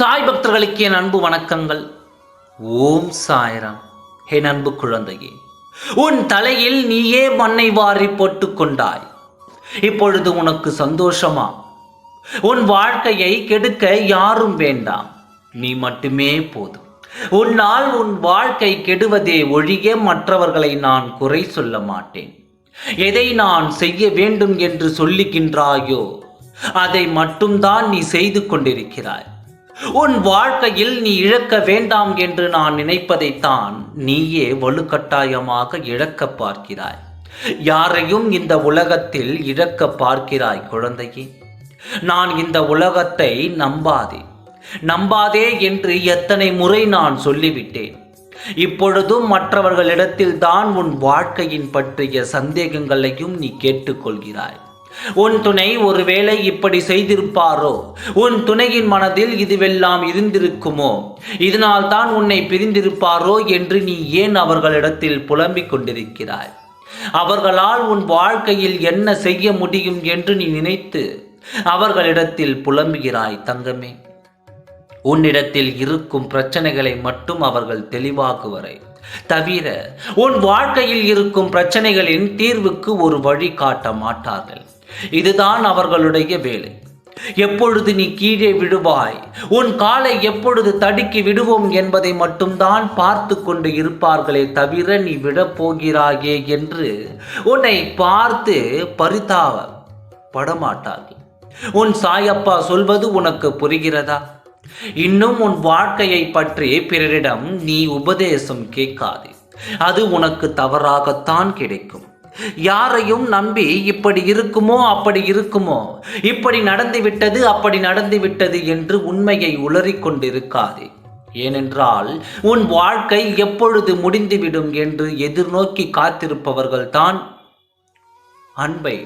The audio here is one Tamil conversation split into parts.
சாய் பக்தர்களுக்கு என் அன்பு வணக்கங்கள். ஓம் சாய்ராம். என் அன்பு குழந்தையே, உன் தலையில் நீயே மண்ணை வாரி போட்டுக் கொண்டாய். இப்பொழுது உனக்கு சந்தோஷமா? உன் வாழ்க்கையை கெடுக்க யாரும் வேண்டாம், நீ மட்டுமே போதும். உன்னால் உன் வாழ்க்கை கெடுவதே ஒழிய மற்றவர்களை நான் குறை சொல்ல மாட்டேன். எதை நான் செய்ய வேண்டும் என்று சொல்லுகின்றாயோ அதை மட்டும்தான் நீ செய்து கொண்டிருக்கிறாய். உன் வாழ்க்கையில் நீ இழக்க வேண்டாம் என்று நான் நினைப்பதைத்தான் நீயே வலுக்கட்டாயமாக இழக்க பார்க்கிறாய். யாரையும் இந்த உலகத்தில் இழக்க பார்க்கிறாய் குழந்தையே. நான் இந்த உலகத்தை நம்பாதே என்று எத்தனை முறை நான் சொல்லிவிட்டேன். இப்பொழுதும் மற்றவர்களிடத்தில் தான் உன் வாழ்க்கையின் பற்றிய சந்தேகங்களையும் நீ கேட்டுக்கொள்கிறாய். உன் துணை ஒருவேளை இப்படி செய்திருப்பாரோ, உன் துணையின் மனதில் இதுவெல்லாம் இருந்திருக்குமோ, இதனால் தான் உன்னை பிரிந்திருப்பாரோ என்று நீ ஏன் அவர்களிடத்தில் புலம்பிக் கொண்டிருக்கிறாய்? அவர்களால் உன் வாழ்க்கையில் என்ன செய்ய முடியும் என்று நீ நினைத்து அவர்களிடத்தில் புலம்புகிறாய் தங்கமே. உன்னிடத்தில் இருக்கும் பிரச்சனைகளை மட்டும் அவர்கள் தெளிவாக்குவரை தவிர உன் வாழ்க்கையில் இருக்கும் பிரச்சனைகளின் தீர்வுக்கு ஒரு வழி காட்ட மாட்டார்கள். இதுதான் அவர்களுடைய வேலை. எப்பொழுது நீ கீழே விடுவாய், உன் காலை எப்பொழுது தடுக்கி விடுவோம் என்பதை மட்டும்தான் பார்த்து கொண்டு இருப்பார்களே தவிர நீ விடப்போகிறாயே என்று உன்னை பார்த்து பரிதாபப்படமாட்டார்கள். உன் சாயப்பா சொல்வது உனக்கு புரிகிறதா? இன்னும் உன் வாழ்க்கையை பற்றி பிறரிடம் நீ உபதேசம் கேட்காதே. அது உனக்கு தவறாகத்தான் கிடைக்கும். யாரையும் நம்பி இப்படி இருக்குமோ அப்படி இருக்குமோ, இப்படி நடந்துவிட்டது அப்படி நடந்துவிட்டது என்று உண்மையை உளறிக் கொண்டிருக்காதே. ஏனென்றால் உன் வாழ்க்கை எப்பொழுது முடிந்துவிடும் என்று எதிர்நோக்கி காத்திருப்பவர்கள் தான் அன்பை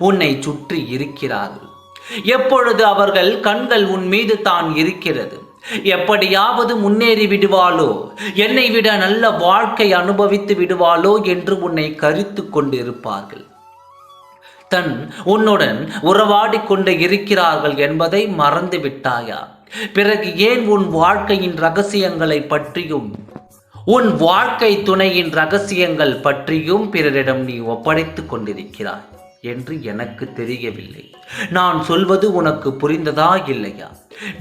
உன்னை சுற்றி இருக்கிறார்கள். எப்பொழுது அவர்கள் கண்கள் உன் மீது தான் இருக்கிறது, எப்படியாவது முன்னேறி விடுவாளோ, என்னை விட நல்ல வாழ்க்கை அனுபவித்து விடுவாளோ என்று உன்னை கரித்து கொண்டிருப்பார்கள். உன்னுடன் உறவாடி கொண்டு இருக்கிறார்கள் என்பதை மறந்து விட்டாயா? பிறகு ஏன் உன் வாழ்க்கையின் ரகசியங்களை பற்றியும் உன் வாழ்க்கை துணையின் ரகசியங்கள் பற்றியும் பிறரிடம் நீ ஒப்படைத்துக் கொண்டிருக்கிறாய் என்று எனக்கு தெரியவில்லை. நான் சொல்வது உனக்கு புரிந்ததா இல்லையா?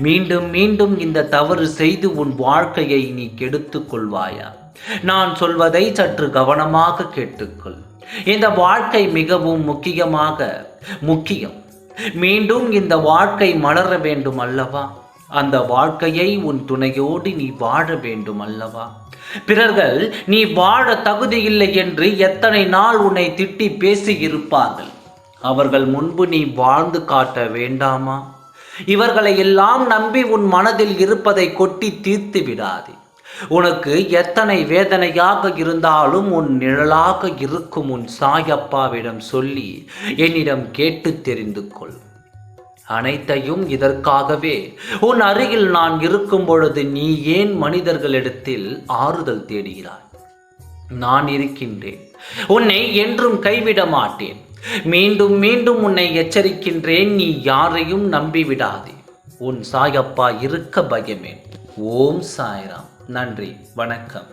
மீண்டும் மீண்டும் இந்த தவறு செய்து உன் வாழ்க்கையை நீ கெடுத்துக் கொள்வாயா? நான் சொல்வதை சற்று கவனமாக கேட்டுக்கொள். இந்த வாழ்க்கை மிகவும் முக்கியம். மீண்டும் இந்த வாழ்க்கை மலர வேண்டும் அல்லவா? அந்த வாழ்க்கையை உன் துணையோடு நீ வாழ வேண்டும் அல்லவா? பிறர்கள் நீ வாழ தகுதியில்லை என்று எத்தனை நாள் உன்னை திட்டி பேசி இருப்பார்கள். அவர்கள் முன்பு நீ வாழ்ந்து காட்ட வேண்டாமா? இவர்களை எல்லாம் நம்பி உன் மனதில் இருப்பதை கொட்டி தீர்த்து விடாதே. உனக்கு எத்தனை வேதனையாக இருந்தாலும் உன் நிழலாக இருக்கும் உன் சாயப்பாவிடம் சொல்லி என்னிடம் கேட்டு தெரிந்து கொள். அனைத்தையும் இதற்காகவே உன் அருகில் நான் இருக்கும் பொழுது நீ ஏன் மனிதர்களிடத்தில் ஆறுதல் தேடுகிறாய்? நான் இருக்கின்றேன், உன்னை என்றும் கைவிட மாட்டேன். மீண்டும் மீண்டும் உன்னை எச்சரிக்கின்றேன், நீ யாரையும் நம்பிவிடாதே. உன் சாயப்பா இருக்க பயமேன். ஓம் சாய்ராம். நன்றி, வணக்கம்.